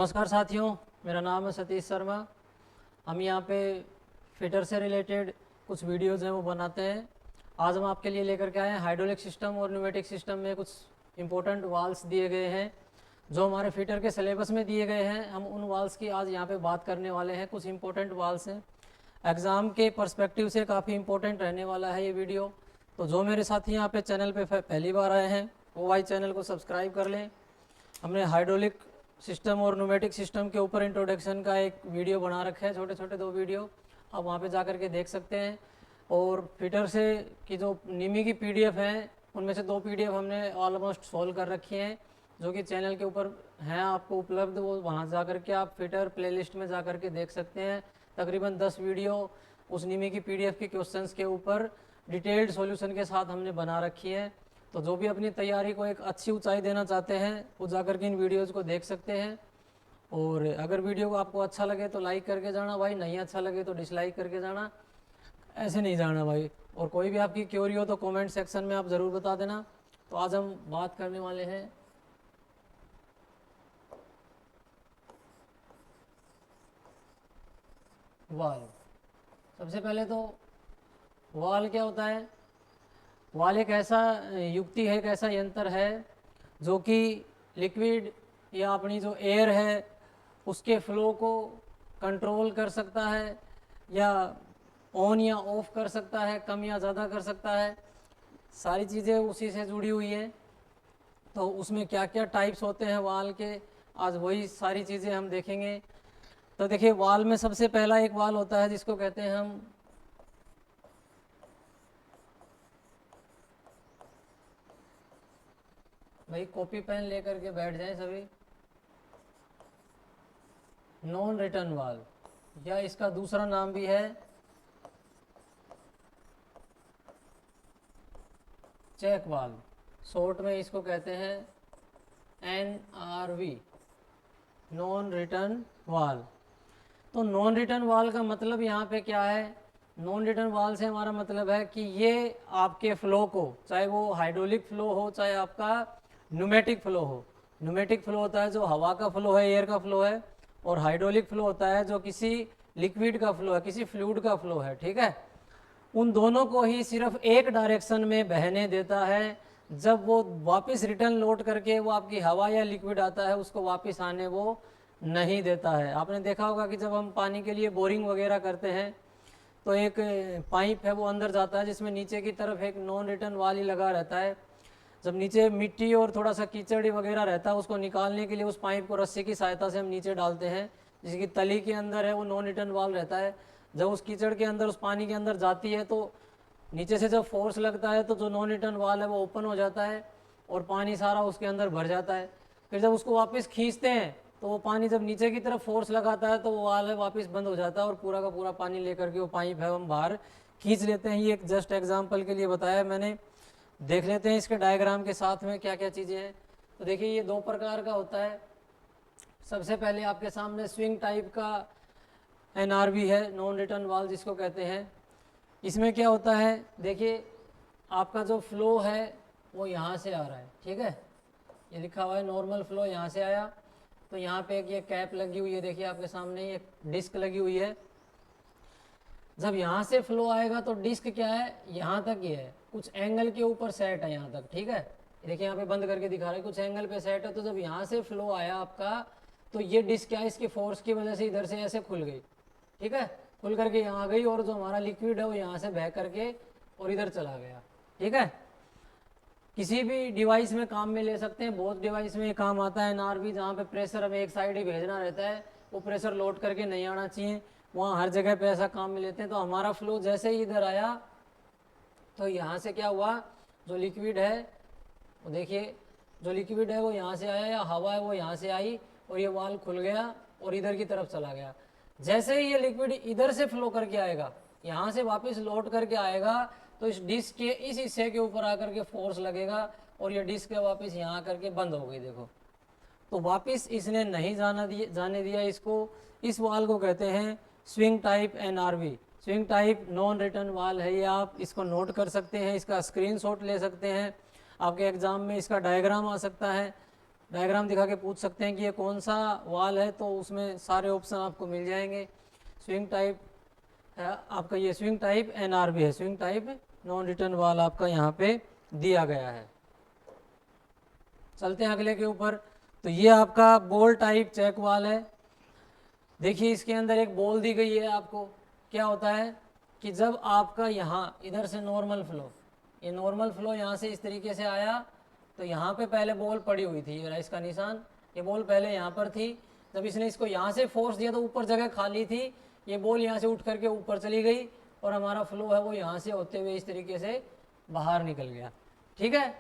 नमस्कार साथियों, मेरा नाम है सतीश शर्मा। हम यहाँ पे फिटर से रिलेटेड कुछ वीडियोज़ हैं वो बनाते हैं। आज हम आपके लिए लेकर के आए हैं हाइड्रोलिक सिस्टम और न्यूमेटिक सिस्टम में कुछ इंपॉर्टेंट वाल्स दिए गए हैं जो हमारे फिटर के सिलेबस में दिए गए हैं। हम उन वाल्स की आज यहाँ पे बात करने वाले हैं। कुछ इंपॉर्टेंट वाल्स हैं, एग्ज़ाम के पर्सपेक्टिव से काफ़ी इंपॉर्टेंट रहने वाला है ये वीडियो। तो जो मेरे साथी यहाँ पे चैनल पे पहली बार आए हैं वो भाई चैनल को सब्सक्राइब कर लें। हमने हाइड्रोलिक सिस्टम और न्यूमेटिक सिस्टम के ऊपर इंट्रोडक्शन का एक वीडियो बना रखा है, छोटे छोटे 2 वीडियो, आप वहाँ पे जा कर के देख सकते हैं। और फिटर से की जो निमी की पीडीएफ है उनमें से 2 पीडीएफ हमने ऑलमोस्ट सॉल्व कर रखी हैं जो कि चैनल के ऊपर हैं आपको उपलब्ध। वो वहाँ जा कर के आप फिटर प्लेलिस्ट में जा कर के देख सकते हैं। तकरीबन 10 वीडियो उस निमी की पीडीएफ के क्वेश्चंस के ऊपर डिटेल्ड सॉल्यूशन के साथ हमने बना रखी है। तो जो भी अपनी तैयारी को एक अच्छी ऊंचाई देना चाहते हैं वो जाकर के इन वीडियोज़ को देख सकते हैं। और अगर वीडियो को आपको अच्छा लगे तो लाइक करके जाना भाई, नहीं अच्छा लगे तो डिसलाइक करके जाना, ऐसे नहीं जाना भाई। और कोई भी आपकी क्यूरी हो तो कमेंट सेक्शन में आप ज़रूर बता देना। तो आज हम बात करने वाले हैं वाल। सबसे पहले तो वाल क्या होता है? वाल एक ऐसा युक्ति है, एक ऐसा यंत्र है जो कि लिक्विड या अपनी जो एयर है उसके फ्लो को कंट्रोल कर सकता है, या ऑन या ऑफ कर सकता है, कम या ज़्यादा कर सकता है। सारी चीज़ें उसी से जुड़ी हुई हैं। तो उसमें क्या क्या टाइप्स होते हैं वाल के, आज वही सारी चीज़ें हम देखेंगे। तो देखिए, वाल में सबसे पहला एक वाल होता है जिसको कहते हैं हम भाई, कॉपी पेन लेकर के बैठ जाएं सभी। नॉन रिटर्न वाल, या इसका दूसरा नाम भी है चेक वाल, शॉर्ट में इसको कहते हैं NRV, नॉन रिटर्न वाल। तो नॉन रिटर्न वाल का मतलब यहाँ पे क्या है? नॉन रिटर्न वाल से हमारा मतलब है कि ये आपके फ्लो को, चाहे वो हाइड्रोलिक फ्लो हो चाहे आपका न्यूमेटिक फ्लो हो। न्यूमेटिक फ्लो होता है जो हवा का फ्लो है, एयर का फ्लो है, और हाइड्रोलिक फ्लो होता है जो किसी लिक्विड का फ्लो है, किसी फ्लूइड का फ्लो है, ठीक है। उन दोनों को ही सिर्फ एक डायरेक्शन में बहने देता है। जब वो वापस रिटर्न लौट करके वो आपकी हवा या लिक्विड आता है उसको वापस आने वो नहीं देता है। आपने देखा होगा कि जब हम पानी के लिए बोरिंग वगैरह करते हैं तो एक पाइप है वो अंदर जाता है जिसमें नीचे की तरफ एक नॉन रिटर्न वाल ही लगा रहता है। जब नीचे मिट्टी और थोड़ा सा कीचड़ वगैरह रहता है उसको निकालने के लिए उस पाइप को रस्सी की सहायता से हम नीचे डालते हैं, जिसकी तली के अंदर है वो नॉन रिटर्न वाल रहता है। जब उस कीचड़ के अंदर, उस पानी के अंदर जाती है तो नीचे से जब फोर्स लगता है तो जो नॉन रिटर्न वाल है वो ओपन हो जाता है और पानी सारा उसके अंदर भर जाता है। फिर जब उसको वापस खींचते हैं तो वो पानी जब नीचे की तरफ फोर्स लगाता है तो वो वाल है वापस बंद हो जाता है और पूरा का पूरा पानी लेकर के वो पाइप है हम बाहर खींच लेते हैं। ये एक जस्ट एग्जाम्पल के लिए बताया मैंने। देख लेते हैं इसके डायग्राम के साथ में क्या क्या चीज़ें हैं। तो देखिए, ये 2 प्रकार का होता है। सबसे पहले आपके सामने स्विंग टाइप का NRV है, नॉन रिटर्न वाल जिसको कहते हैं। इसमें क्या होता है, देखिए आपका जो फ्लो है वो यहाँ से आ रहा है, ठीक है। ये लिखा हुआ है नॉर्मल फ्लो, यहाँ से आया तो यहाँ पे एक ये कैप लगी हुई है, देखिए आपके सामने ये डिस्क लगी हुई है। जब यहाँ से फ्लो आएगा तो डिस्क क्या है, यहाँ तक ही है, कुछ एंगल के ऊपर सेट है यहाँ तक, ठीक है। देखिए यहाँ पे बंद करके दिखा रहा है, कुछ एंगल पे सेट है। तो जब यहाँ से फ्लो आया आपका तो ये डिस्क क्या है, इसकी फोर्स की वजह से इधर से ऐसे खुल गई, ठीक है, खुल करके यहाँ आ गई और जो हमारा लिक्विड है वो यहाँ से बह करके और इधर चला गया, ठीक है। किसी भी डिवाइस में काम में ले सकते हैं, बहुत डिवाइस में काम आता है NRV, जहाँ पे प्रेशर हमें एक साइड ही भेजना रहता है, वो प्रेशर लोड करके नहीं आना चाहिए, वहाँ हर जगह पे ऐसा काम में लेते हैं। तो हमारा फ्लो जैसे ही इधर आया तो यहाँ से क्या हुआ, जो लिक्विड है वो देखिए, जो लिक्विड है वो यहाँ से आया या हवा है वो यहाँ से आई और ये वाल खुल गया और इधर की तरफ चला गया। जैसे ही ये लिक्विड इधर से फ्लो करके आएगा, यहाँ से वापस लौट करके आएगा तो इस डिस्क के इस हिस्से के ऊपर आकर के फोर्स लगेगा और ये डिस्क वापस यहाँ आकर के बंद हो गई, देखो। तो वापस इसने नहीं जाने दिया इसको। इस वाल को कहते हैं swing type NRV, swing type non return वाल है ये। आप इसको नोट कर सकते हैं, इसका स्क्रीनशॉट ले सकते हैं, आपके एग्जाम में इसका डायग्राम आ सकता है। डायग्राम दिखा के पूछ सकते हैं कि ये कौन सा वाल है, तो उसमें सारे ऑप्शन आपको मिल जाएंगे। स्विंग टाइप आपका ये स्विंग टाइप एनआरवी है, स्विंग टाइप नॉन रिटर्न वाल आपका यहाँ पे दिया गया है। चलते हैं अगले के ऊपर। तो ये आपका बॉल टाइप चेक वाल है। देखिए इसके अंदर एक बॉल दी गई है आपको। क्या होता है कि जब आपका यहाँ इधर से नॉर्मल फ्लो, ये नॉर्मल फ्लो यहाँ से इस तरीके से आया, तो यहाँ पे पहले बॉल पड़ी हुई थी, ये इसका निशान, ये बॉल पहले यहाँ पर थी। जब इसने इसको यहाँ से फोर्स दिया तो ऊपर जगह खाली थी, ये बॉल यहाँ से उठ करके ऊपर चली गई और हमारा फ्लो है वो यहाँ से होते हुए इस तरीके से बाहर निकल गया। ठीक है,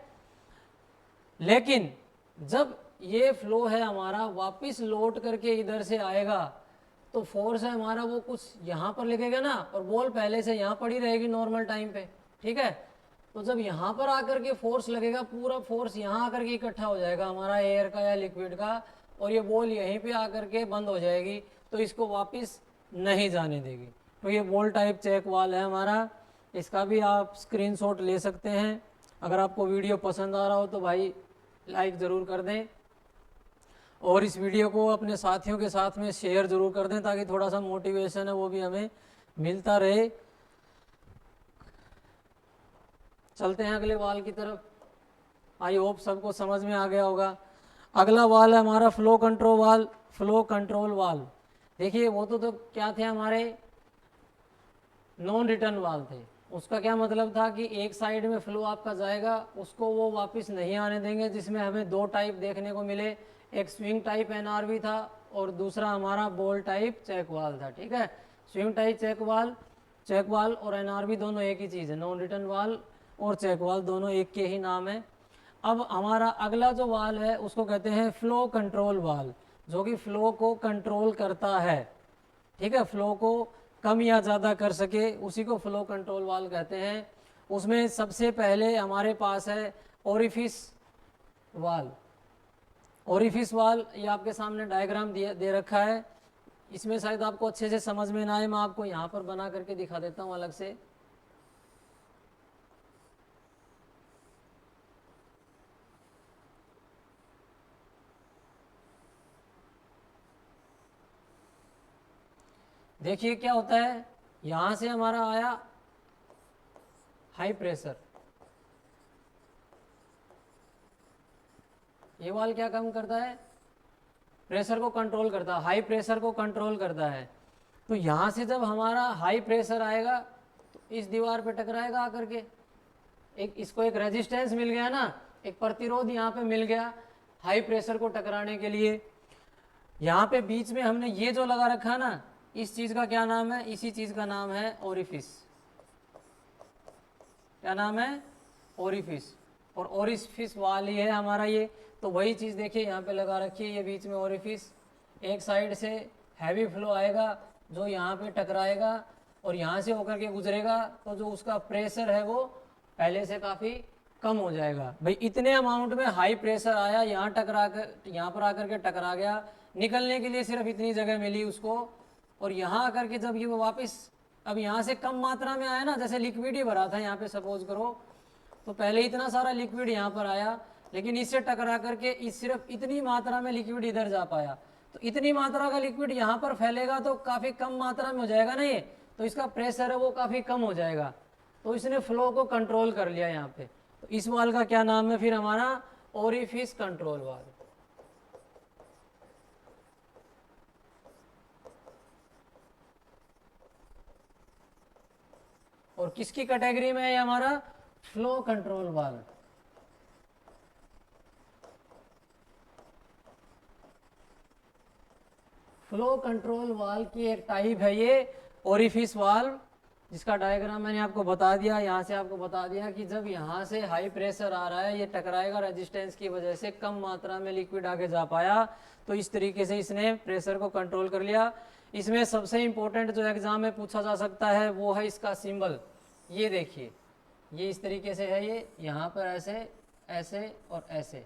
लेकिन जब ये फ्लो है हमारा वापस लौट करके इधर से आएगा, तो फोर्स है हमारा वो कुछ यहाँ पर लगेगा ना, और बॉल पहले से यहाँ पड़ी रहेगी नॉर्मल टाइम पे। ठीक है, तो जब यहाँ पर आकर के फोर्स लगेगा, पूरा फोर्स यहाँ आकर के इकट्ठा हो जाएगा हमारा एयर का या लिक्विड का, और ये बॉल यहीं पे आकर के बंद हो जाएगी, तो इसको वापस नहीं जाने देगी। तो ये बॉल टाइप चेक वाल है हमारा। इसका भी आप स्क्रीनशॉट ले सकते हैं। अगर आपको वीडियो पसंद आ रहा हो तो भाई लाइक ज़रूर कर दें, और इस वीडियो को अपने साथियों के साथ में शेयर ज़रूर कर दें, ताकि थोड़ा सा मोटिवेशन है वो भी हमें मिलता रहे। चलते हैं अगले वाल की तरफ। आई होप सबको समझ में आ गया होगा। अगला वाल है हमारा फ्लो कंट्रोल वाल। फ्लो कंट्रोल वाल, देखिए वो तो क्या थे हमारे नॉन रिटर्न वाल थे। उसका क्या मतलब था कि एक साइड में फ्लो आपका जाएगा, उसको वो वापस नहीं आने देंगे, जिसमें हमें दो टाइप देखने को मिले, एक स्विंग टाइप एनआरवी था और दूसरा हमारा बॉल टाइप चेक वाल था। ठीक है, स्विंग टाइप चेक वाल और एनआरवी दोनों एक ही चीज़ है, नॉन रिटर्न वाल और चेक वाल दोनों एक के ही नाम है। अब हमारा अगला जो वाल है उसको कहते हैं फ्लो कंट्रोल वाल, जो कि फ्लो को कंट्रोल करता है। ठीक है, फ्लो को कम या ज़्यादा कर सके, उसी को फ्लो कंट्रोल वाल कहते हैं। उसमें सबसे पहले हमारे पास है ओरिफिस वाल। ओरिफिस वाल ये आपके सामने डायग्राम दे रखा है। इसमें शायद आपको अच्छे से समझ में ना आए, मैं आपको यहाँ पर बना करके दिखा देता हूँ अलग से। देखिए क्या होता है, यहाँ से हमारा आया हाई प्रेशर, ये वाल क्या काम करता है, प्रेशर को कंट्रोल करता है, हाई प्रेशर को कंट्रोल करता है। तो यहाँ से जब हमारा हाई प्रेशर आएगा तो इस दीवार पे टकराएगा आकर के, एक इसको एक रेजिस्टेंस मिल गया ना, एक प्रतिरोध यहाँ पे मिल गया हाई प्रेशर को टकराने के लिए। यहाँ पे बीच में हमने ये जो लगा रखा ना, इस चीज़ का क्या नाम है, इसी चीज़ का नाम है ओरिफिस। क्या नाम है, ओरिफिस। और ओरिफिस वाल ही है हमारा ये। तो वही चीज़ देखिए यहाँ पे लगा रखी है, ये बीच में ओरिफिस। एक साइड से हैवी फ्लो आएगा जो यहाँ पे टकराएगा और यहाँ से होकर के गुजरेगा, तो जो उसका प्रेशर है वो पहले से काफ़ी कम हो जाएगा। भाई इतने अमाउंट में हाई प्रेशर आया, यहाँ टकरा कर, यहाँ पर आकर के टकरा गया, निकलने के लिए सिर्फ इतनी जगह मिली उसको, और यहाँ आकर के जब ये वो वापस अब यहाँ से कम मात्रा में आया ना, जैसे लिक्विड ही भरा था यहाँ पे सपोज करो, तो पहले इतना सारा लिक्विड यहाँ पर आया, लेकिन इससे टकरा करके इस सिर्फ इतनी मात्रा में लिक्विड इधर जा पाया। तो इतनी मात्रा का लिक्विड यहाँ पर फैलेगा तो काफ़ी कम मात्रा में हो जाएगा ना ये, तो इसका प्रेशर है वो काफ़ी कम हो जाएगा, तो इसने फ्लो को कंट्रोल कर लिया यहाँ पे। तो इस वाल का क्या नाम है फिर हमारा, ओरिफिस कंट्रोल वाल। और किसकी कैटेगरी में है हमारा, फ्लो कंट्रोल वाल। फ्लो कंट्रोल वाल की एक टाइप है ये ओरिफिस वाल, जिसका डायग्राम मैंने आपको बता दिया। यहाँ से आपको बता दिया कि जब यहाँ से हाई प्रेशर आ रहा है, ये टकराएगा रेजिस्टेंस की वजह से, कम मात्रा में लिक्विड आगे जा पाया, तो इस तरीके से इसने प्रेशर को कंट्रोल कर लिया। इसमें सबसे इम्पोर्टेंट जो एग्जाम में पूछा जा सकता है वो है इसका सिंबल। ये देखिए, ये इस तरीके से है, ये यहाँ पर ऐसे ऐसे और ऐसे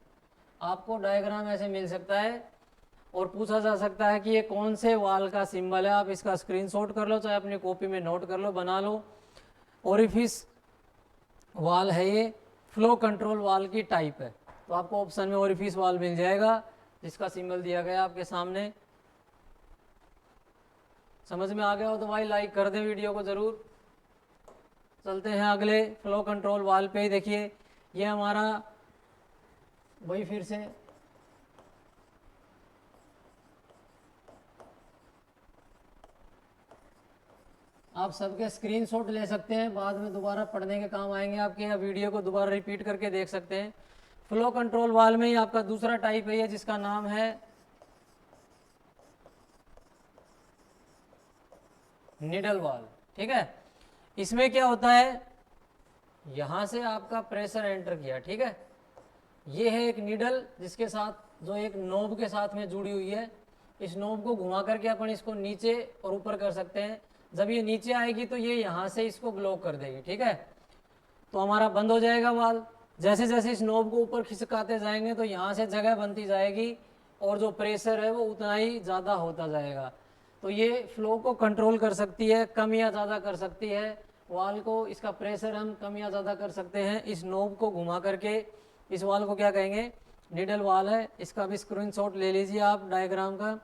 आपको डायग्राम ऐसे मिल सकता है, और पूछा जा सकता है कि ये कौन से वाल का सिंबल है। आप इसका स्क्रीनशॉट कर लो, चाहे अपनी कॉपी में नोट कर लो, बना लो। ओरिफिस वाल है ये, फ्लो कंट्रोल वाल की टाइप है। तो आपको ऑप्शन में ओरिफिस वाल्व मिल जाएगा, जिसका सिंबल दिया गया आपके सामने। समझ में आ गया हो तो भाई लाइक कर दें वीडियो को ज़रूर। चलते हैं अगले फ्लो कंट्रोल वाल्व पे ही। देखिए ये हमारा वही फिर से आप सबके स्क्रीनशॉट ले सकते हैं, बाद में दोबारा पढ़ने के काम आएंगे आपके, या वीडियो को दोबारा रिपीट करके देख सकते हैं। फ्लो कंट्रोल वाल्व में ही आपका दूसरा टाइप है, जिसका नाम है निडल वाल्व। ठीक है, इसमें क्या होता है, यहां से आपका प्रेशर एंटर किया, ठीक है, ये है एक निडल जिसके साथ जो एक नोब के साथ में जुड़ी हुई है। इस नोब को घुमा करके अपन इसको नीचे और ऊपर कर सकते हैं। जब ये नीचे आएगी तो ये यहाँ से इसको ब्लॉक कर देगी, ठीक है, तो हमारा बंद हो जाएगा वाल्व। जैसे जैसे इस नोब को ऊपर खिसकाते जाएंगे तो यहाँ से जगह बनती जाएगी और जो प्रेशर है वो उतना ही ज़्यादा होता जाएगा। तो ये फ्लो को कंट्रोल कर सकती है, कम या ज़्यादा कर सकती है वाल्व को। इसका प्रेशर हम कम या ज़्यादा कर सकते हैं इस नोब को घुमा करके। इस वाल्व को क्या कहेंगे, निडल वाल्व है। इसका भी स्क्रीनशॉट ले लीजिए आप डायग्राम का,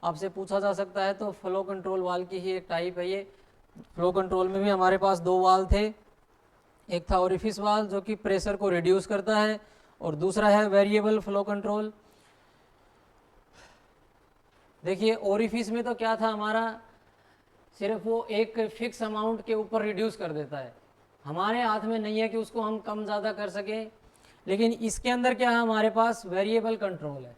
आपसे पूछा जा सकता है। तो फ्लो कंट्रोल वाल्व की ही एक टाइप है ये। फ्लो कंट्रोल में भी हमारे पास दो वाल्व थे, एक था ओरिफिस वाल्व जो कि प्रेशर को रिड्यूस करता है, और दूसरा है वेरिएबल फ्लो कंट्रोल। देखिए ओरिफिस में तो क्या था हमारा, सिर्फ वो एक फिक्स अमाउंट के ऊपर रिड्यूस कर देता है। हमारे हाथ में नहीं है कि उसको हम कम ज़्यादा कर सकें, लेकिन इसके अंदर क्या है, हमारे पास वेरिएबल कंट्रोल है।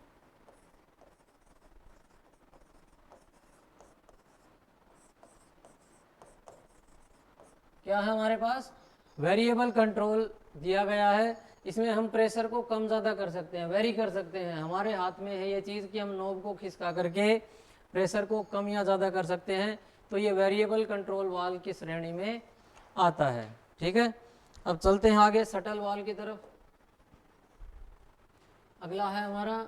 क्या है हमारे पास, वेरिएबल कंट्रोल दिया गया है। इसमें हम प्रेशर को कम ज़्यादा कर सकते हैं, वेरी कर सकते हैं। हमारे हाथ में है ये चीज़ कि हम नोब को खिसका करके प्रेशर को कम या ज़्यादा कर सकते हैं। तो ये वेरिएबल कंट्रोल वाल्व की श्रेणी में आता है। ठीक है, अब चलते हैं आगे शटल वाल्व की तरफ। अगला है हमारा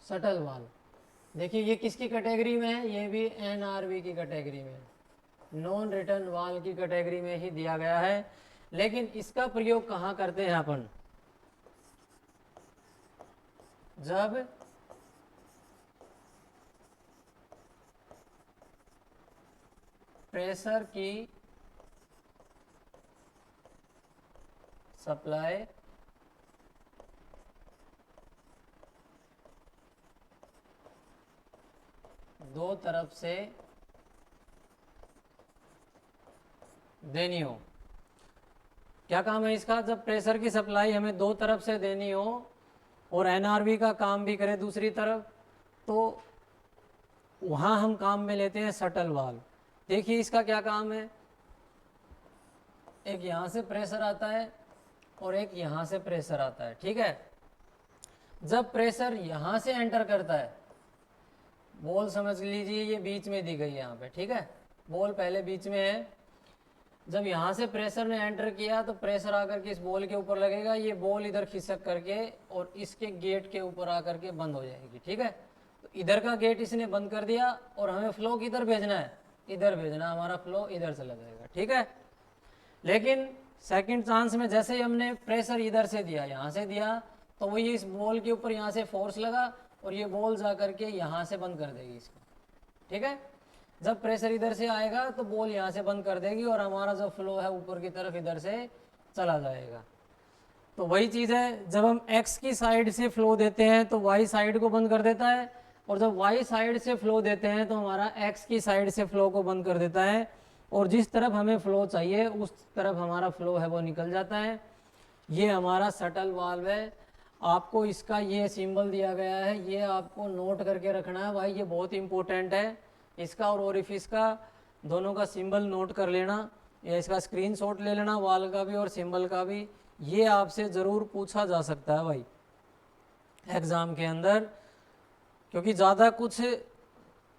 शटल वाल्व। देखिए ये किसकी कैटेगरी में है, ये भी एनआरवी की कैटेगरी में, नॉन रिटर्न वाल्व की कैटेगरी में ही दिया गया है। लेकिन इसका प्रयोग कहाँ करते हैं अपन, जब प्रेशर की सप्लाई दो तरफ से देनी हो। क्या काम है इसका, जब प्रेशर की सप्लाई हमें दो तरफ से देनी हो और एनआरवी का काम भी करे दूसरी तरफ, तो वहाँ हम काम में लेते हैं शटल वाल्व। देखिए इसका क्या काम है, एक यहाँ से प्रेशर आता है और एक यहाँ से प्रेशर आता है। ठीक है, जब प्रेशर यहाँ से एंटर करता है, बॉल समझ लीजिए ये बीच में दी गई है यहाँ पे, ठीक है, बॉल पहले बीच में है। जब यहाँ से प्रेशर ने एंटर किया तो प्रेशर आकर के इस बॉल के ऊपर लगेगा, ये बॉल इधर खिसक करके और इसके गेट के ऊपर आकर के बंद हो जाएगी। ठीक है, तो इधर का गेट इसने बंद कर दिया और हमें फ्लो किधर भेजना है, इधर भेजना, हमारा फ्लो इधर चला जाएगा। ठीक है, लेकिन सेकंड चांस में जैसे ही हमने प्रेशर इधर से दिया, यहाँ से दिया, तो वही इस बॉल के ऊपर यहाँ से फोर्स लगा और ये बॉल जा करके यहाँ से बंद कर देगी इसको। ठीक है, जब प्रेशर इधर से आएगा तो बॉल यहाँ से बंद कर देगी और हमारा जो फ्लो है ऊपर की तरफ इधर से चला जाएगा। तो वही चीज़ है, जब हम एक्स की साइड से फ्लो देते हैं तो वाई साइड को बंद कर देता है, और जब वाई साइड से फ्लो देते हैं तो हमारा एक्स की साइड से फ्लो को बंद कर देता है, और जिस तरफ हमें फ्लो चाहिए उस तरफ हमारा फ्लो है वो निकल जाता है। ये हमारा शटल वाल्व है। आपको इसका ये सिंबल दिया गया है, ये आपको नोट करके रखना है भाई, ये बहुत इंपॉर्टेंट है। इसका और ओरिफिस का दोनों का सिंबल नोट कर लेना, या इसका स्क्रीनशॉट ले लेना, वाल्व का भी और सिंबल का भी। ये आपसे ज़रूर पूछा जा सकता है भाई एग्ज़ाम के अंदर, क्योंकि ज़्यादा कुछ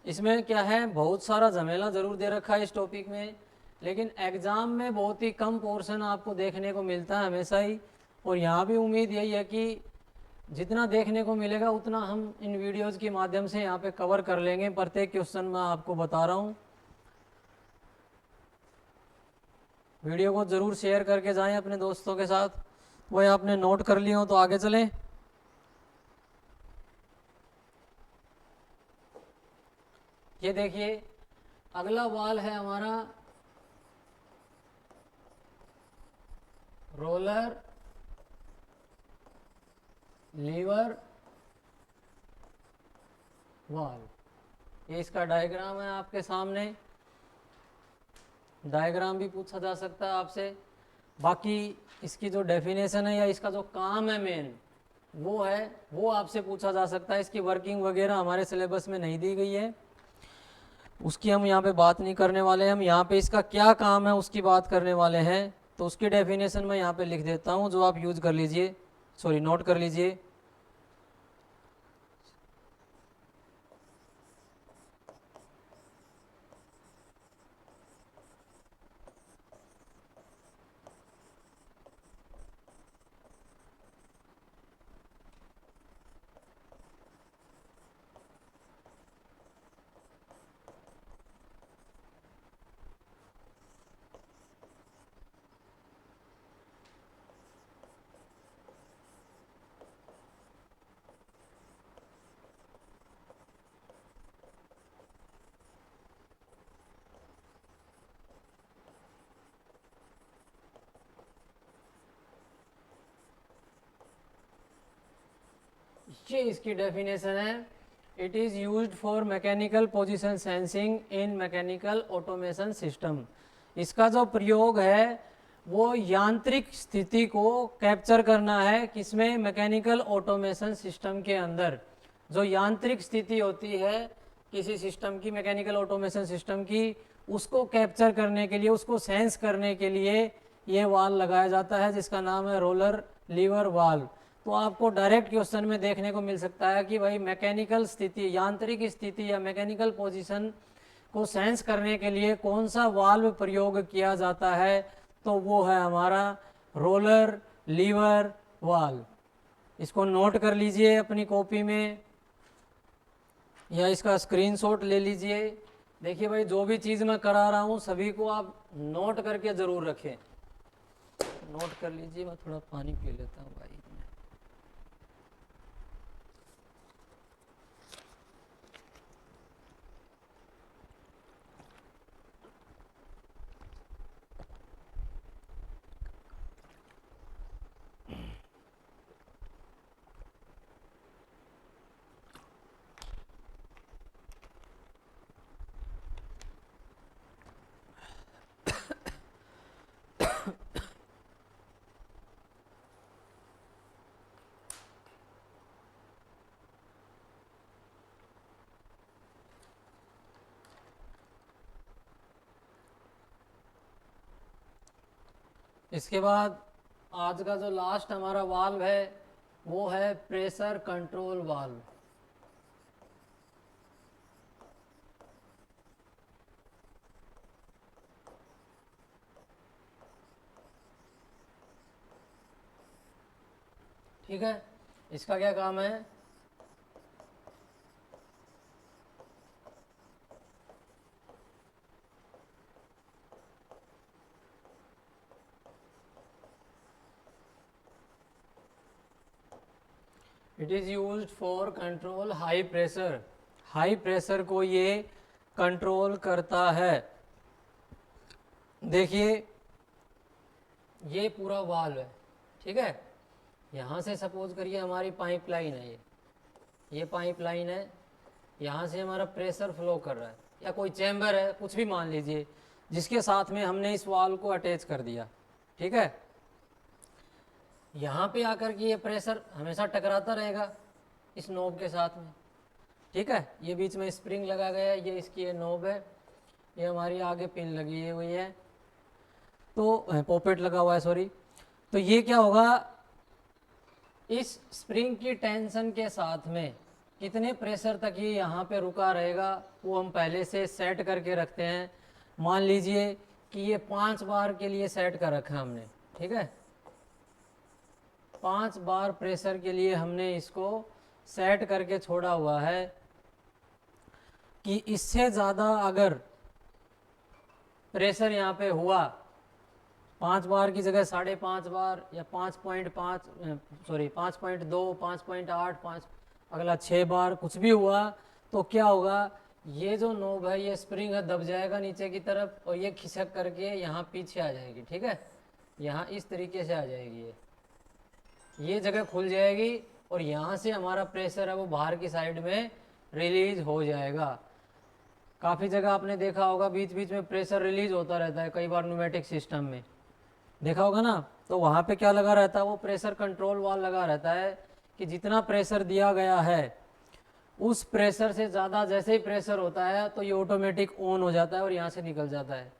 इसमें क्या है, बहुत सारा झमेला ज़रूर दे रखा है इस टॉपिक में, लेकिन एग्ज़ाम में बहुत ही कम पोर्शन आपको देखने को मिलता है हमेशा ही। और यहाँ भी उम्मीद यही है कि जितना देखने को मिलेगा उतना हम इन वीडियोज़ के माध्यम से यहाँ पे कवर कर लेंगे। प्रत्येक क्वेश्चन मैं आपको बता रहा हूँ। वीडियो को ज़रूर शेयर करके जाएं अपने दोस्तों के साथ। वही आपने नोट कर लिए हो तो आगे चलें। ये देखिए अगला वाल है हमारा रोलर लीवर वाल। ये इसका डायग्राम है आपके सामने, डायग्राम भी पूछा जा सकता है आपसे। बाकी इसकी जो डेफिनेशन है या इसका जो काम है मेन वो आपसे पूछा जा सकता है। इसकी वर्किंग वगैरह हमारे सिलेबस में नहीं दी गई है, उसकी हम यहाँ पे बात नहीं करने वाले हैं। हम यहाँ पे इसका क्या काम है उसकी बात करने वाले हैं। तो उसकी डेफिनेशन मैं यहाँ पे लिख देता हूँ, जो आप यूज कर लीजिए, सॉरी नोट कर लीजिए। ये इसकी डेफिनेशन है, it is used for mechanical position sensing in mechanical automation system. इसका जो प्रयोग है वो यांत्रिक स्थिति को कैप्चर करना है, किसमें, मैकेनिकल ऑटोमेशन सिस्टम के अंदर। जो यांत्रिक स्थिति होती है किसी सिस्टम की, मैकेनिकल ऑटोमेशन सिस्टम की, उसको कैप्चर करने के लिए, उसको सेंस करने के लिए ये वाल्व लगाया जाता है, जिसका नाम है रोलर लीवर वाल्व। तो आपको डायरेक्ट क्वेश्चन में देखने को मिल सकता है कि भाई मैकेनिकल स्थिति, यांत्रिक स्थिति या मैकेनिकल पोजीशन को सेंस करने के लिए कौन सा वाल्व प्रयोग किया जाता है, तो वो है हमारा रोलर लीवर वाल्व। इसको नोट कर लीजिए अपनी कॉपी में या इसका स्क्रीनशॉट ले लीजिए। देखिए भाई जो भी चीज़ मैं करा रहा हूँ सभी को आप नोट करके ज़रूर रखें। नोट कर लीजिए, मैं थोड़ा पानी पी लेता हूँ भाई। इसके बाद आज का जो लास्ट हमारा वाल्व है वो है प्रेशर कंट्रोल वाल्व। ठीक है, इसका क्या काम है, it is used for control high pressure. High pressure को ये कंट्रोल करता है। देखिए ये पूरा वाल्व है, ठीक है। यहाँ से सपोज करिए हमारी पाइपलाइन है, ये पाइपलाइन है, यहाँ से हमारा प्रेशर फ्लो कर रहा है, या कोई चैम्बर है, कुछ भी मान लीजिए, जिसके साथ में हमने इस वाल्व को अटैच कर दिया, ठीक है। यहाँ पे आकर के ये प्रेशर हमेशा टकराता रहेगा इस नोब के साथ में, ठीक है। ये बीच में स्प्रिंग लगा गया है, ये इसकी ये नोब है, ये हमारी आगे पिन लगी हुई है, तो पॉपेट लगा हुआ है, सॉरी। तो ये क्या होगा, इस स्प्रिंग की टेंशन के साथ में कितने प्रेशर तक ये यहाँ पे रुका रहेगा वो हम पहले से सेट करके रखते हैं। मान लीजिए कि ये 5 बार के लिए सेट कर रखा हमने, ठीक है। 5 बार प्रेशर के लिए हमने इसको सेट करके छोड़ा हुआ है कि इससे ज़्यादा अगर प्रेशर यहाँ पे हुआ 5 बार की जगह 5.5 बार या 5.5 सॉरी 5.2 5.8 5 अगला 6 बार कुछ भी हुआ तो क्या होगा, ये जो नोब है ये स्प्रिंग है दब जाएगा नीचे की तरफ और ये खिसक करके यहाँ पीछे आ जाएगी। ठीक है, यहाँ इस तरीके से आ जाएगी, ये जगह खुल जाएगी और यहाँ से हमारा प्रेशर है वो बाहर की साइड में रिलीज हो जाएगा। काफ़ी जगह आपने देखा होगा बीच बीच में प्रेशर रिलीज होता रहता है, कई बार न्यूमेटिक सिस्टम में देखा होगा ना। तो वहाँ पे क्या लगा रहता है, वो प्रेशर कंट्रोल वाल लगा रहता है कि जितना प्रेशर दिया गया है उस प्रेशर से ज़्यादा जैसे ही प्रेशर होता है तो ये ऑटोमेटिक ऑन हो जाता है और यहाँ से निकल जाता है।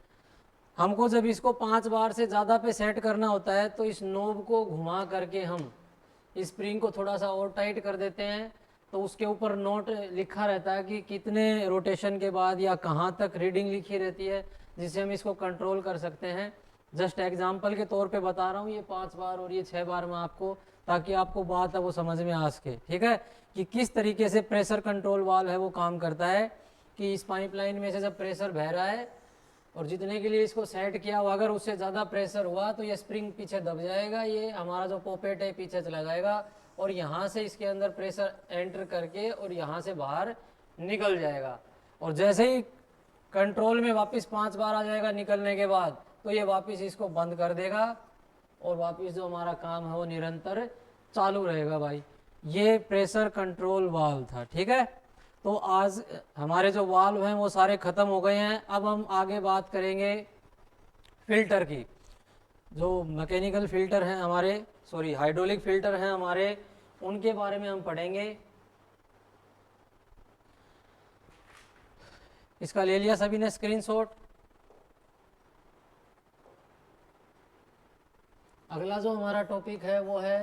हमको जब इसको 5 बार से ज़्यादा पे सेट करना होता है तो इस नोब को घुमा करके हम स्प्रिंग को थोड़ा सा और टाइट कर देते हैं, तो उसके ऊपर नोट लिखा रहता है कि कितने रोटेशन के बाद या कहाँ तक रीडिंग लिखी रहती है, जिससे हम इसको कंट्रोल कर सकते हैं। जस्ट एग्जांपल के तौर पे बता रहा हूँ, ये 5 बार और ये 6 बार में आपको, ताकि आपको बात है वो समझ में आ सके। ठीक है, कि किस तरीके से प्रेशर कंट्रोल वाल्व है वो काम करता है, कि इस पाइपलाइन में से जब प्रेशर बह रहा है और जितने के लिए इसको सेट किया हुआ अगर उससे ज़्यादा प्रेशर हुआ तो ये स्प्रिंग पीछे दब जाएगा, ये हमारा जो पॉपेट है पीछे चला जाएगा और यहाँ से इसके अंदर प्रेशर एंटर करके और यहाँ से बाहर निकल जाएगा। और जैसे ही कंट्रोल में वापस 5 बार आ जाएगा निकलने के बाद, तो ये वापस इसको बंद कर देगा और वापस जो हमारा काम है वो निरंतर चालू रहेगा भाई। ये प्रेशर कंट्रोल वाल्व था। ठीक है, तो आज हमारे जो वाल्व हैं वो सारे ख़त्म हो गए हैं। अब हम आगे बात करेंगे फिल्टर की। जो मैकेनिकल फ़िल्टर हैं हमारे, सॉरी हाइड्रोलिक फ़िल्टर हैं हमारे, उनके बारे में हम पढ़ेंगे। इसका ले लिया सभी ने स्क्रीनशॉट। अगला जो हमारा टॉपिक है वो है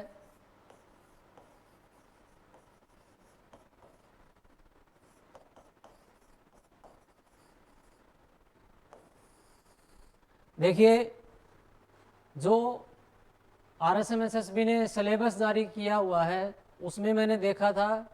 देखिए, जो RSMSSB ने सिलेबस जारी किया हुआ है उसमें मैंने देखा था,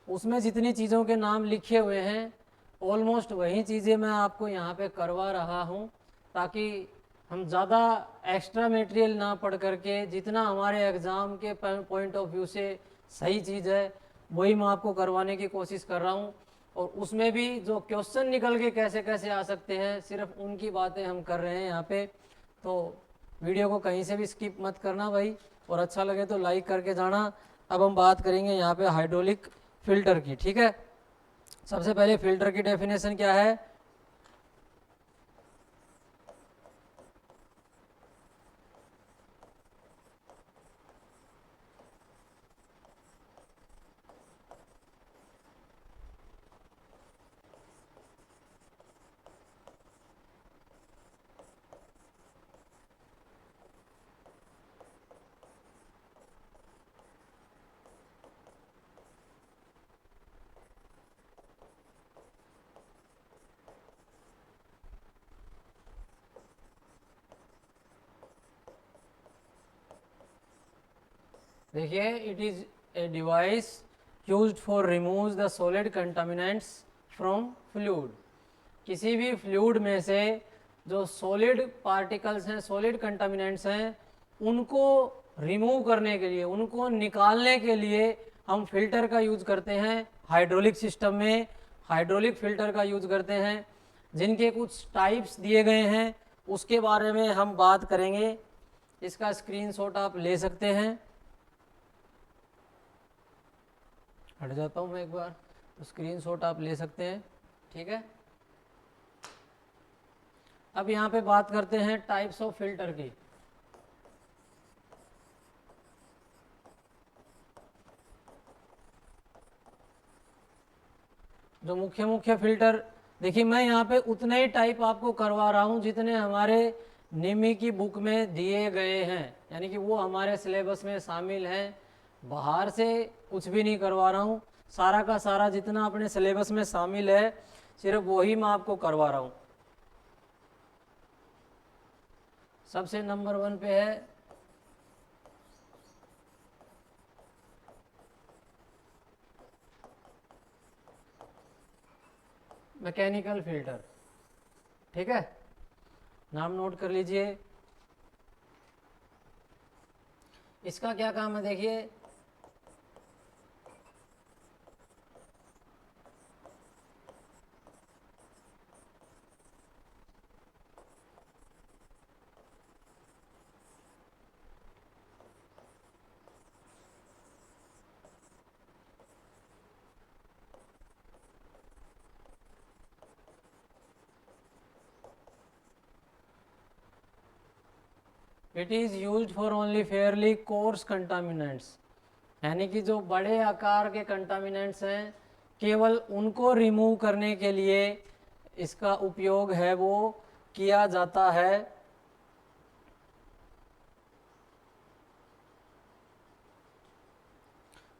उसमें जितनी चीज़ों के नाम लिखे हुए हैं ऑलमोस्ट वही चीज़ें मैं आपको यहाँ पे करवा रहा हूँ, ताकि हम ज़्यादा एक्स्ट्रा मटेरियल ना पढ़ करके जितना हमारे एग्ज़ाम के पॉइंट ऑफ व्यू से सही चीज़ है वही मैं आपको करवाने की कोशिश कर रहा हूँ। और उसमें भी जो क्वेश्चन निकल के कैसे कैसे आ सकते हैं सिर्फ उनकी बातें हम कर रहे हैं यहाँ पे। तो वीडियो को कहीं से भी स्किप मत करना भाई, और अच्छा लगे तो लाइक करके जाना। अब हम बात करेंगे यहाँ पे हाइड्रोलिक फ़िल्टर की। ठीक है, सबसे पहले फ़िल्टर की डेफिनेशन क्या है। देखिए, it is a device used for remove the solid contaminants from fluid. किसी भी फ्लूइड में से जो सॉलिड पार्टिकल्स हैं, सॉलिड कंटामिनेंट्स हैं, उनको रिमूव करने के लिए, उनको निकालने के लिए हम फिल्टर का यूज़ करते हैं। हाइड्रोलिक सिस्टम में हाइड्रोलिक फ़िल्टर का यूज़ करते हैं, जिनके कुछ टाइप्स दिए गए हैं उसके बारे में हम बात करेंगे। इसका स्क्रीनशॉट आप ले सकते हैं। हट जाता हूँ मैं एक बार, तो स्क्रीनशॉट आप ले सकते हैं। ठीक है, अब यहाँ पे बात करते हैं टाइप्स ऑफ फिल्टर की। जो मुख्य मुख्य फिल्टर, देखिए मैं यहाँ पे उतने ही टाइप आपको करवा रहा हूँ जितने हमारे निमी की बुक में दिए गए हैं, यानी कि वो हमारे सिलेबस में शामिल हैं। बाहर से कुछ भी नहीं करवा रहा हूँ, सारा का सारा जितना अपने सिलेबस में शामिल है सिर्फ वही मैं आपको करवा रहा हूँ। सबसे नंबर 1 पे है मैकेनिकल फिल्टर। ठीक है, नाम नोट कर लीजिए, इसका क्या काम है देखिए, it is use for only Fairlie course contaminants, यानी कि जो बड़े आकार के कंटामिनेंट्स हैं केवल उनको रिमूव करने के लिए इसका उपयोग है वो किया जाता है।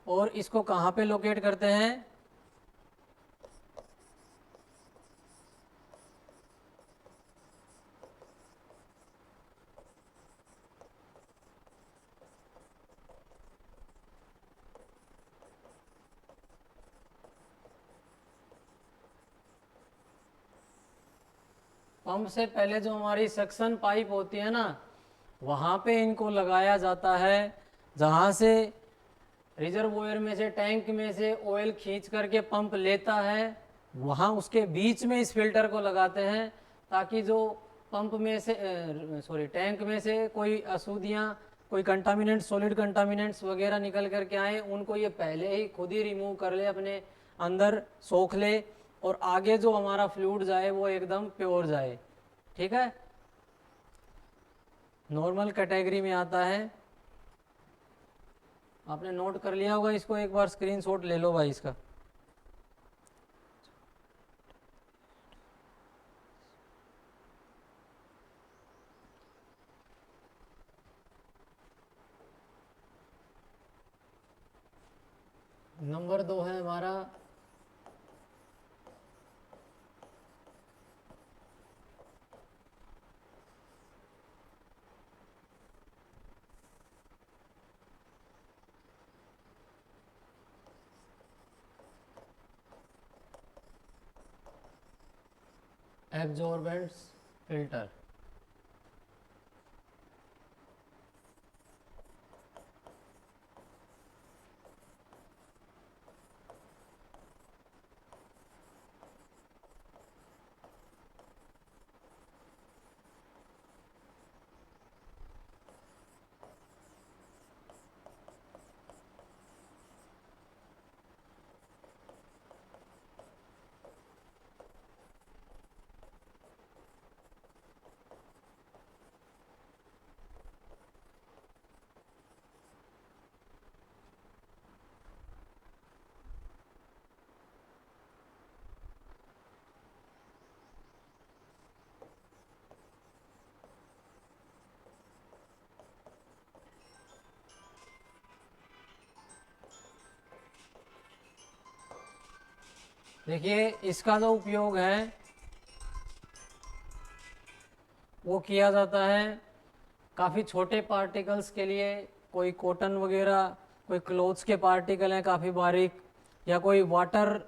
और इसको कहाँ पे लोकेट करते हैं, पंप से पहले जो हमारी सक्शन पाइप होती है ना वहाँ पे इनको लगाया जाता है, जहाँ से रिजर्वोयर में से टैंक में से ऑयल खींच करके पंप लेता है, वहाँ उसके बीच में इस फिल्टर को लगाते हैं ताकि जो पंप में से टैंक में से कोई अशुद्धियाँ, कोई कंटामिनेंट, सॉलिड कंटामिनेंट्स वगैरह निकल करके आए उनको ये पहले ही खुद ही रिमूव कर ले, अपने अंदर सोख ले और आगे जो हमारा फ्लूइड जाए वो एकदम प्योर जाए। ठीक है, नॉर्मल कैटेगरी में आता है। आपने नोट कर लिया होगा इसको, एक बार स्क्रीनशॉट ले लो भाई इसका। नंबर 2 है हमारा एब्जॉर्बेंट्स फिल्टर। देखिए इसका जो उपयोग है वो किया जाता है काफ़ी छोटे पार्टिकल्स के लिए, कोई कॉटन वगैरह, कोई क्लोथ्स के पार्टिकल हैं काफ़ी बारीक, या कोई वाटर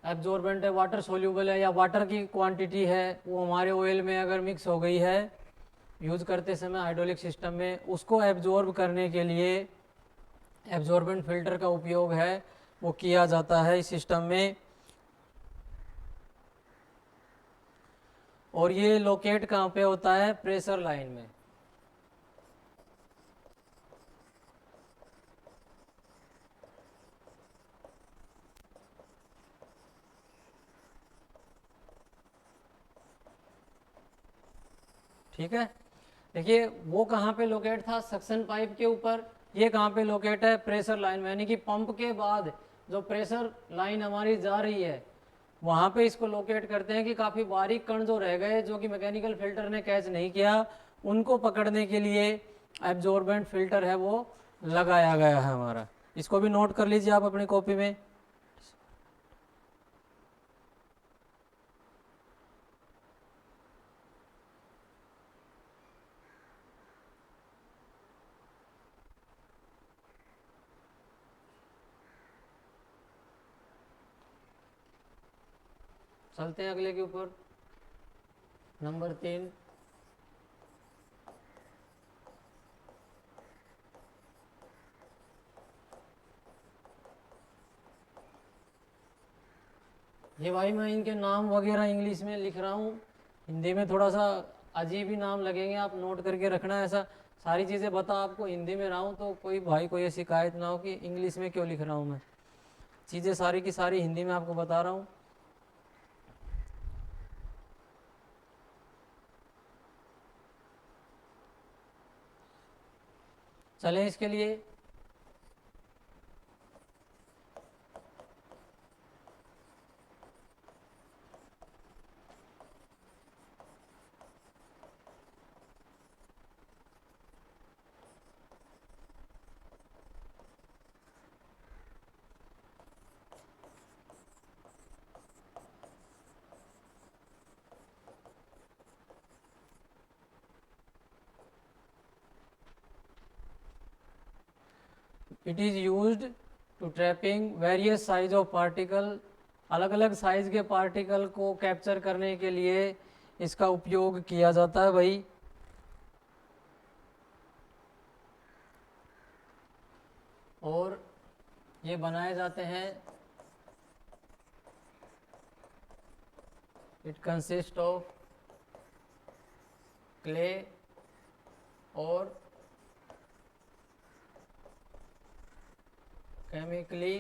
एब्जॉर्बेंट है, वाटर सोल्यूबल है, या वाटर की क्वांटिटी है वो हमारे ऑयल में अगर मिक्स हो गई है यूज़ करते समय हाइड्रोलिक सिस्टम में, उसको एब्जॉर्ब करने के लिए एब्जॉर्बेंट फिल्टर का उपयोग है वो किया जाता है इस सिस्टम में। और ये लोकेट कहाँ पे होता है, प्रेशर लाइन में। ठीक है, देखिए वो कहाँ पे लोकेट था, सक्शन पाइप के ऊपर, ये कहाँ पे लोकेट है, प्रेशर लाइन में, यानी कि पंप के बाद जो प्रेशर लाइन हमारी जा रही है वहाँ पे इसको लोकेट करते हैं कि काफ़ी बारीक कण जो रह गए जो कि मैकेनिकल फिल्टर ने कैच नहीं किया उनको पकड़ने के लिए एब्जॉर्बेंट फिल्टर है वो लगाया गया है हमारा। इसको भी नोट कर लीजिए आप अपनी कॉपी में। चलते हैं अगले के ऊपर, नंबर 3। ये भाई मैं इनके नाम वगैरह इंग्लिश में लिख रहा हूँ, हिंदी में थोड़ा सा अजीब ही नाम लगेंगे, आप नोट करके रखना। ऐसा सारी चीज़ें बता आपको हिंदी में रहा हूँ, तो कोई भाई कोई शिकायत ना हो कि इंग्लिश में क्यों लिख रहा हूँ। मैं चीज़ें सारी की सारी हिंदी में आपको बता रहा हूँ। चलें इसके लिए। It is used to trapping various size of particle, अलग अलग साइज के पार्टिकल को कैप्चर करने के लिए इसका उपयोग किया जाता है भाई। और ये बनाए जाते हैं, इट कंसिस्ट ऑफ क्ले और केमिकली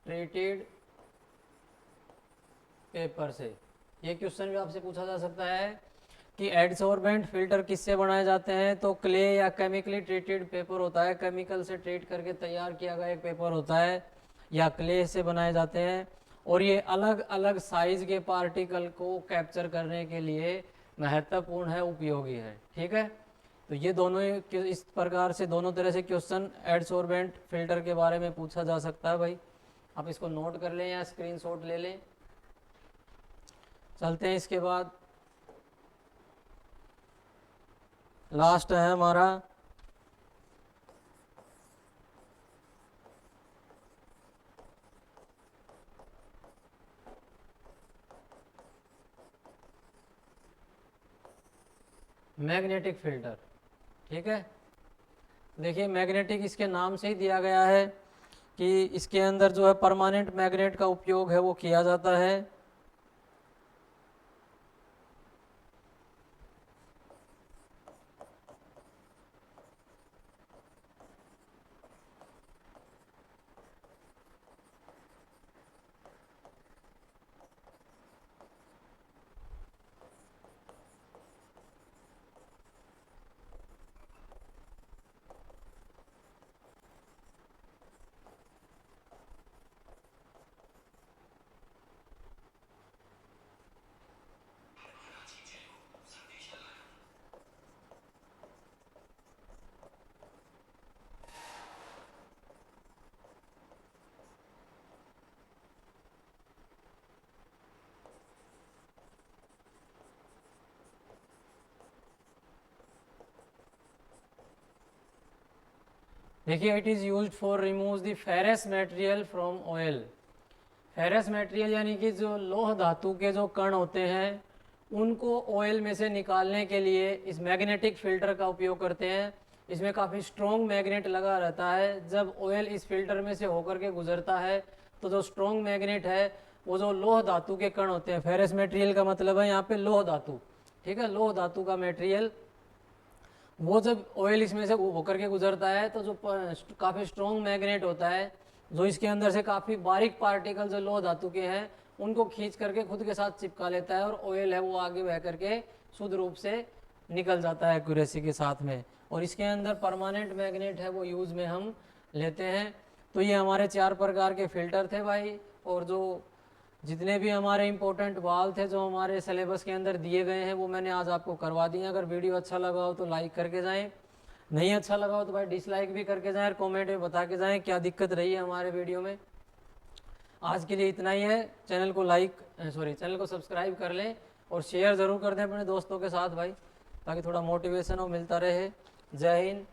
ट्रीटेड पेपर से। ये क्वेश्चन भी आपसे पूछा जा सकता है कि एडसोर्बेंट फिल्टर किससे बनाए जाते हैं, तो क्ले या केमिकली ट्रीटेड पेपर होता है, केमिकल से ट्रीट करके तैयार किया गया एक पेपर होता है, या क्ले से बनाए जाते हैं। और ये अलग अलग साइज के पार्टिकल को कैप्चर करने के लिए महत्वपूर्ण है, उपयोगी है। ठीक है, तो ये दोनों इस प्रकार से दोनों तरह से क्वेश्चन एडसोर्बेंट फिल्टर के बारे में पूछा जा सकता है भाई। आप इसको नोट कर लें या स्क्रीनशॉट ले लें। चलते हैं इसके बाद, लास्ट है हमारा मैग्नेटिक फिल्टर। ठीक है, देखिए मैग्नेटिक इसके नाम से ही दिया गया है कि इसके अंदर जो है परमानेंट मैग्नेट का उपयोग है वो किया जाता है। देखिए, it is used for remove the ferrous material from oil. Ferrous material यानी कि जो लोह धातु के जो कण होते हैं उनको ऑयल में से निकालने के लिए इस मैग्नेटिक फिल्टर का उपयोग करते हैं। इसमें काफ़ी स्ट्रॉन्ग मैग्नेट लगा रहता है। जब ऑयल इस फिल्टर में से होकर के गुजरता है तो जो स्ट्रॉन्ग मैग्नेट है वो जो लोह धातु के कण होते हैं, फेरस मटेरियल का मतलब है यहाँ पे लोह धातु। ठीक है, लोह धातु का मटेरियल, वो जब ऑयल इसमें से होकर के गुजरता है तो जो काफ़ी स्ट्रॉन्ग मैग्नेट होता है, जो इसके अंदर से काफ़ी बारीक पार्टिकल जो लोह धातु के हैं उनको खींच करके खुद के साथ चिपका लेता है, और ऑयल है वो आगे बह करके शुद्ध रूप से निकल जाता है एक्यूरेसी के साथ में। और इसके अंदर परमानेंट मैग्नेट है वो यूज़ में हम लेते हैं। तो ये हमारे 4 प्रकार के फ़िल्टर थे भाई, और जो जितने भी हमारे इंपॉर्टेंट वाल थे जो हमारे सिलेबस के अंदर दिए गए हैं वो मैंने आज आपको करवा दिए। अगर वीडियो अच्छा लगा हो तो लाइक करके जाएं, नहीं अच्छा लगा हो तो भाई डिसलाइक भी करके जाएं, और कमेंट में बता के जाएं क्या दिक्कत रही है हमारे वीडियो में। आज के लिए इतना ही है। चैनल को सब्सक्राइब कर लें और शेयर ज़रूर कर दें अपने दोस्तों के साथ भाई, ताकि थोड़ा मोटिवेशन हो मिलता रहे। जय हिंद,